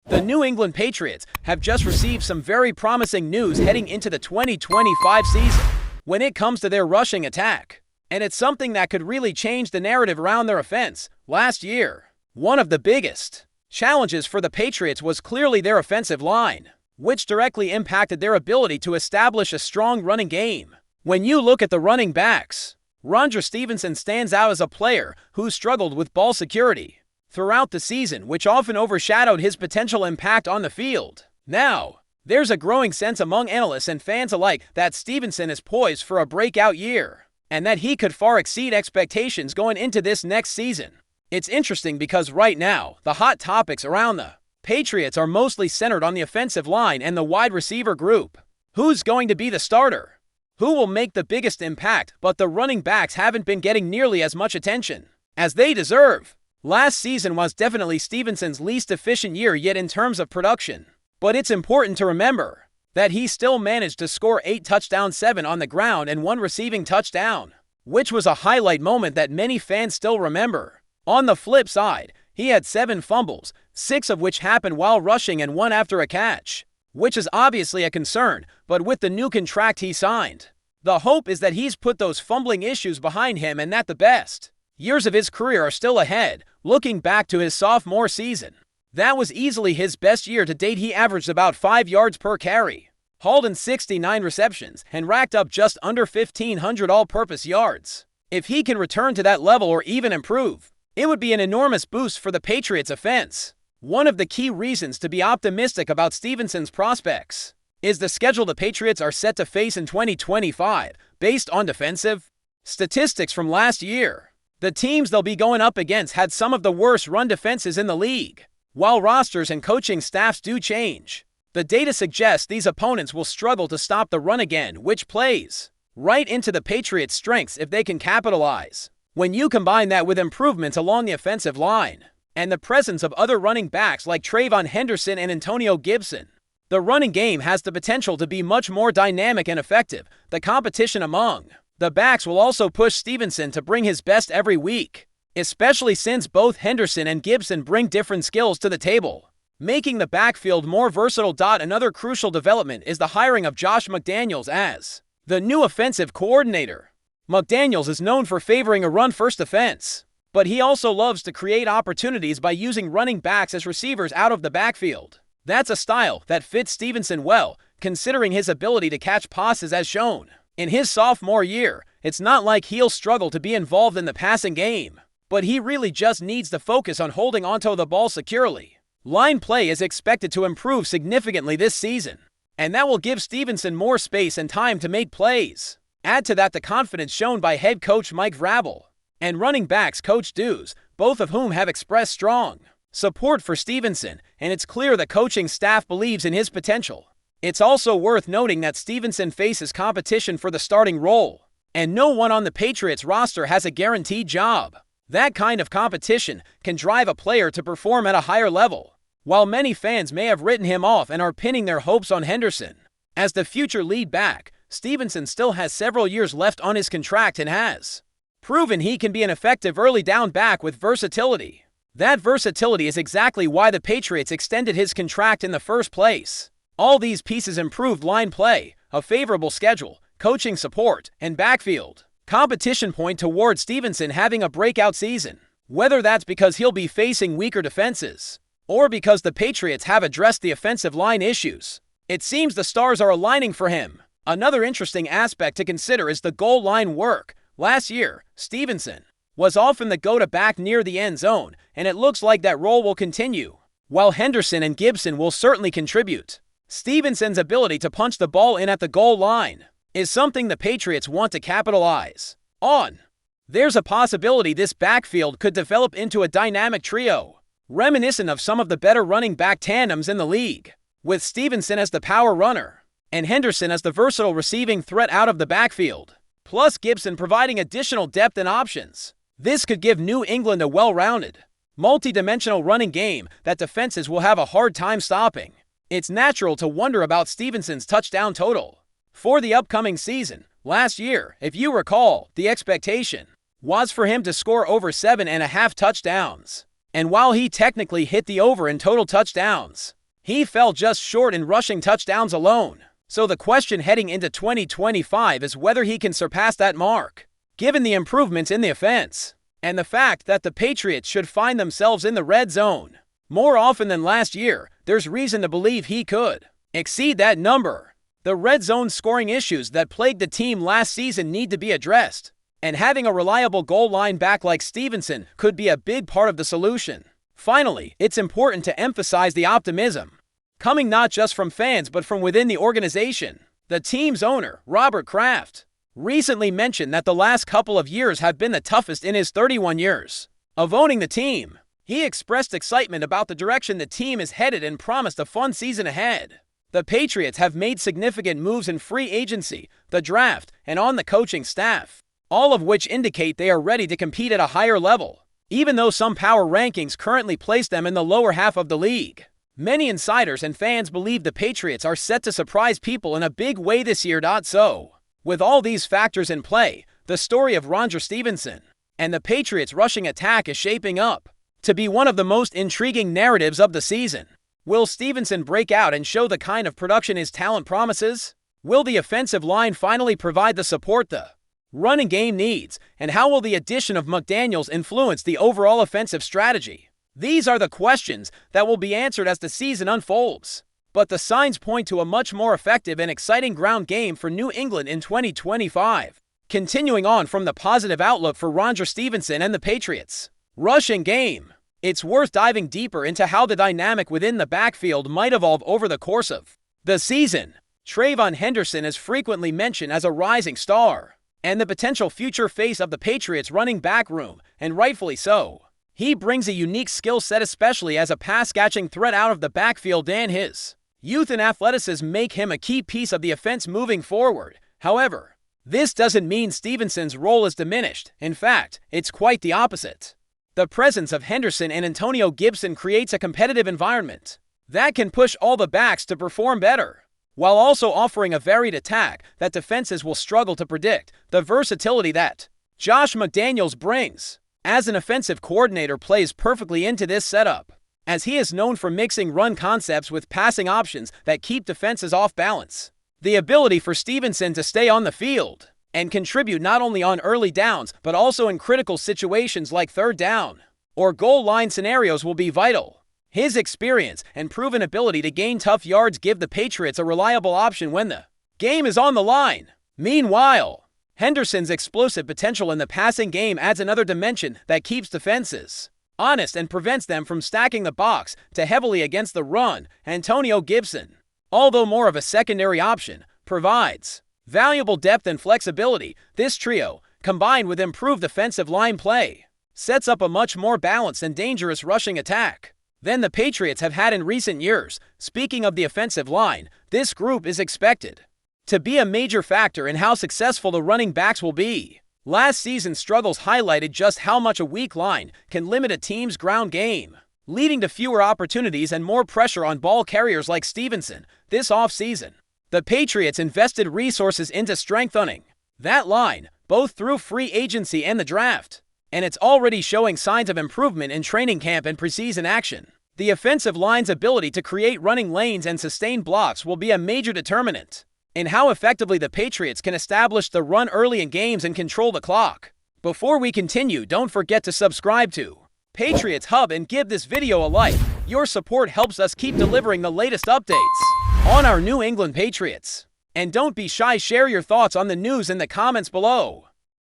The New England Patriots have just received some very promising news heading into the 2025 season when it comes to their rushing attack. And it's something that could really change the narrative around their offense. Last year, one of the biggest challenges for the Patriots was clearly their offensive line, which directly impacted their ability to establish a strong running game. When you look at the running backs, Randre Stevenson stands out as a player who struggled with ball security throughout the season, which often overshadowed his potential impact on the field. Now, there's a growing sense among analysts and fans alike that Stevenson is poised for a breakout year, and that he could far exceed expectations going into this next season. It's interesting because right now, the hot topics around the Patriots are mostly centered on the offensive line and the wide receiver group. Who's going to be the starter? Who will make the biggest impact? But the running backs haven't been getting nearly as much attention as they deserve. Last season was definitely Stevenson's least efficient year yet in terms of production. But it's important to remember that he still managed to score 8 touchdowns, 7 on the ground, and 1 receiving touchdown, which was a highlight moment that many fans still remember. On the flip side, he had 7 fumbles, 6 of which happened while rushing and 1 after a catch, which is obviously a concern, but with the new contract he signed, the hope is that he's put those fumbling issues behind him and that the best years of his career are still ahead. Looking back to his sophomore season, that was easily his best year to date. He averaged about 5 yards per carry, hauled in 69 receptions, and racked up just under 1,500 all-purpose yards. If he can return to that level or even improve, it would be an enormous boost for the Patriots' offense. One of the key reasons to be optimistic about Stevenson's prospects is the schedule the Patriots are set to face in 2025. Based on defensive statistics from last year, the teams they'll be going up against had some of the worst run defenses in the league. While rosters and coaching staffs do change, the data suggests these opponents will struggle to stop the run again, which plays right into the Patriots' strengths if they can capitalize. When you combine that with improvements along the offensive line and the presence of other running backs like Trayvon Henderson and Antonio Gibson, the running game has the potential to be much more dynamic and effective. The competition among the backs will also push Stevenson to bring his best every week, especially since both Henderson and Gibson bring different skills to the table, making the backfield more versatile. Another crucial development is the hiring of Josh McDaniels as the new offensive coordinator. McDaniels is known for favoring a run-first offense, but he also loves to create opportunities by using running backs as receivers out of the backfield. That's a style that fits Stevenson well, considering his ability to catch passes as shown in his sophomore year. It's not like he'll struggle to be involved in the passing game, but he really just needs to focus on holding onto the ball securely. Line play is expected to improve significantly this season, and that will give Stevenson more space and time to make plays. Add to that the confidence shown by head coach Mike Vrabel and running backs coach Deuce, both of whom have expressed strong support for Stevenson, and it's clear the coaching staff believes in his potential. It's also worth noting that Stevenson faces competition for the starting role, and no one on the Patriots roster has a guaranteed job. That kind of competition can drive a player to perform at a higher level. While many fans may have written him off and are pinning their hopes on Henderson as the future lead back, Stevenson still has several years left on his contract and has proven he can be an effective early down back with versatility. That versatility is exactly why the Patriots extended his contract in the first place. All these pieces improved line play, a favorable schedule, coaching support, and backfield competition point toward Stevenson having a breakout season. Whether that's because he'll be facing weaker defenses or because the Patriots have addressed the offensive line issues, it seems the stars are aligning for him. Another interesting aspect to consider is the goal line work. Last year, Stevenson was often the go-to back near the end zone, and it looks like that role will continue. While Henderson and Gibson will certainly contribute, Stevenson's ability to punch the ball in at the goal line is something the Patriots want to capitalize on. There's a possibility this backfield could develop into a dynamic trio, reminiscent of some of the better running back tandems in the league, with Stevenson as the power runner and Henderson as the versatile receiving threat out of the backfield, plus Gibson providing additional depth and options. This could give New England a well-rounded, multi-dimensional running game that defenses will have a hard time stopping. It's natural to wonder about Stevenson's touchdown total for the upcoming season. Last year, if you recall, the expectation was for him to score over 7.5 touchdowns. And while he technically hit the over in total touchdowns, He fell just short in rushing touchdowns alone. So the question heading into 2025 is whether he can surpass that mark, given the improvements in the offense, and the fact that the Patriots should find themselves in the red zone more often than last year. There's reason to believe he could exceed that number. The red zone scoring issues that plagued the team last season need to be addressed, and having a reliable goal line back like Stevenson could be a big part of the solution. Finally, it's important to emphasize the optimism coming not just from fans but from within the organization. The team's owner, Robert Kraft, recently mentioned that the last couple of years have been the toughest in his 31 years of owning the team. He expressed excitement about the direction the team is headed and promised a fun season ahead. The Patriots have made significant moves in free agency, the draft, and on the coaching staff, all of which indicate they are ready to compete at a higher level, even though some power rankings currently place them in the lower half of the league. Many insiders and fans believe the Patriots are set to surprise people in a big way this year. So, with all these factors in play, the story of Randre Stevenson and the Patriots' rushing attack is shaping up to be one of the most intriguing narratives of the season. Will Stevenson break out and show the kind of production his talent promises? Will the offensive line finally provide the support the running game needs? And how will the addition of McDaniels influence the overall offensive strategy? These are the questions that will be answered as the season unfolds. But the signs point to a much more effective and exciting ground game for New England in 2025. Continuing on from the positive outlook for Randre Stevenson and the Patriots' rushing game, it's worth diving deeper into how the dynamic within the backfield might evolve over the course of the season. Trayvon Henderson is frequently mentioned as a rising star and the potential future face of the Patriots' running back room, and rightfully so. He brings a unique skill set, especially as a pass-catching threat out of the backfield, and his youth and athleticism make him a key piece of the offense moving forward. However, this doesn't mean Stevenson's role is diminished. In fact, it's quite the opposite. The presence of Henderson and Antonio Gibson creates a competitive environment that can push all the backs to perform better, while also offering a varied attack that defenses will struggle to predict. The versatility that Josh McDaniels brings as an offensive coordinator plays perfectly into this setup, as he is known for mixing run concepts with passing options that keep defenses off balance. The ability for Stevenson to stay on the field and contribute not only on early downs but also in critical situations like third down or goal line scenarios will be vital. His experience and proven ability to gain tough yards give the Patriots a reliable option when the game is on the line. Meanwhile, Henderson's explosive potential in the passing game adds another dimension that keeps defenses honest and prevents them from stacking the box too heavily against the run. Antonio Gibson, although more of a secondary option, provides valuable depth and flexibility. This trio, combined with improved offensive line play, sets up a much more balanced and dangerous rushing attack than the Patriots have had in recent years. Speaking of the offensive line, this group is expected to be a major factor in how successful the running backs will be. Last season's struggles highlighted just how much a weak line can limit a team's ground game, leading to fewer opportunities and more pressure on ball carriers like Stevenson. This offseason, the Patriots invested resources into strengthening that line, both through free agency and the draft, and it's already showing signs of improvement in training camp and preseason action. The offensive line's ability to create running lanes and sustain blocks will be a major determinant in how effectively the Patriots can establish the run early in games and control the clock. Before we continue, don't forget to subscribe to Patriots Hub and give this video a like. Your support helps us keep delivering the latest updates on our New England Patriots. And don't be shy, share your thoughts on the news in the comments below.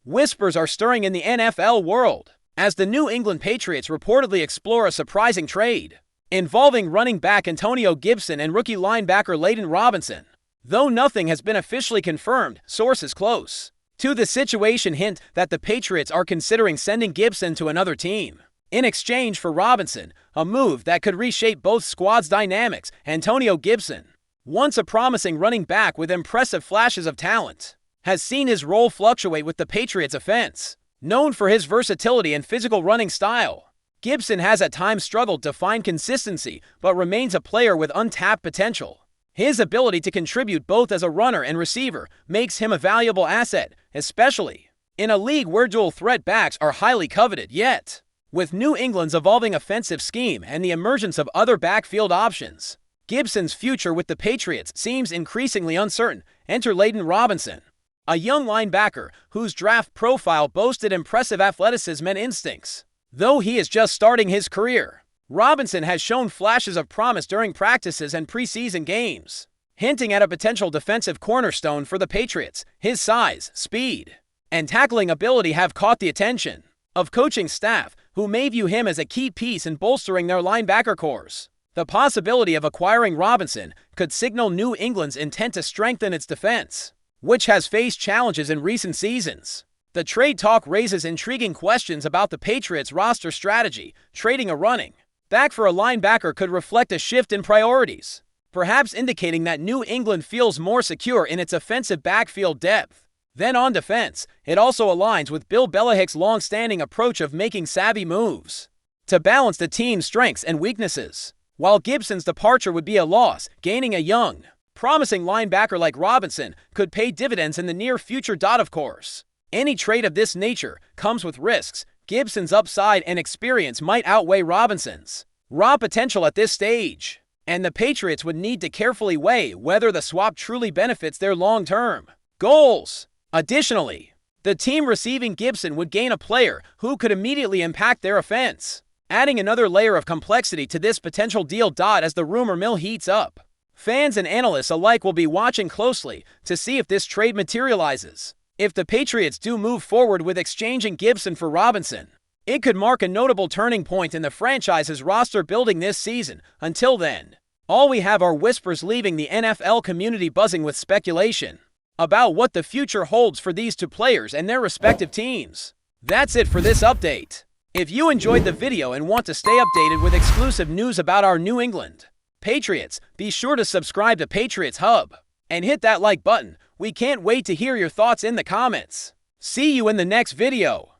Whispers are stirring in the NFL world as the New England Patriots reportedly explore a surprising trade involving running back Antonio Gibson and rookie linebacker LAYDEN Robinson. Though nothing has been officially confirmed, sources close to the situation hint that the Patriots are considering sending Gibson to another team in exchange for Robinson, a move that could reshape both squads' dynamics. Antonio Gibson, once a promising running back with impressive flashes of talent, has seen his role fluctuate with the Patriots' offense. Known for his versatility and physical running style, Gibson has at times struggled to find consistency but remains a player with untapped potential. His ability to contribute both as a runner and receiver makes him a valuable asset, especially in a league where dual-threat backs are highly coveted. Yet, with New England's evolving offensive scheme and the emergence of other backfield options, Gibson's future with the Patriots seems increasingly uncertain. Enter Layden Robinson, a young linebacker whose draft profile boasted impressive athleticism and instincts. Though he is just starting his career, Robinson has shown flashes of promise during practices and preseason games, hinting at a potential defensive cornerstone for the Patriots. His size, speed, and tackling ability have caught the attention of coaching staff, who may view him as a key piece in bolstering their linebacker cores. The possibility of acquiring Robinson could signal New England's intent to strengthen its defense, which has faced challenges in recent seasons. The trade talk raises intriguing questions about the Patriots' roster strategy. Trading a running back for a linebacker could reflect a shift in priorities, perhaps indicating that New England feels more secure in its offensive backfield depth. Then on defense, it also aligns with Bill Belichick's long-standing approach of making savvy moves to balance the team's strengths and weaknesses. While Gibson's departure would be a loss, gaining a young, promising linebacker like Robinson could pay dividends in the near future. Of course, any trade of this nature comes with risks. Gibson's upside and experience might outweigh Robinson's raw potential at this stage, and the Patriots would need to carefully weigh whether the swap truly benefits their long-term goals. Additionally, the team receiving Gibson would gain a player who could immediately impact their offense, adding another layer of complexity to this potential deal. As the rumor mill heats up, fans and analysts alike will be watching closely to see if this trade materializes. If the Patriots do move forward with exchanging Gibson for Robinson, it could mark a notable turning point in the franchise's roster building this season. Until then, all we have are whispers, leaving the NFL community buzzing with speculation about what the future holds for these two players and their respective teams. That's it for this update. If you enjoyed the video and want to stay updated with exclusive news about our New England Patriots, be sure to subscribe to Patriots Hub and hit that like button. We can't wait to hear your thoughts in the comments. See you in the next video.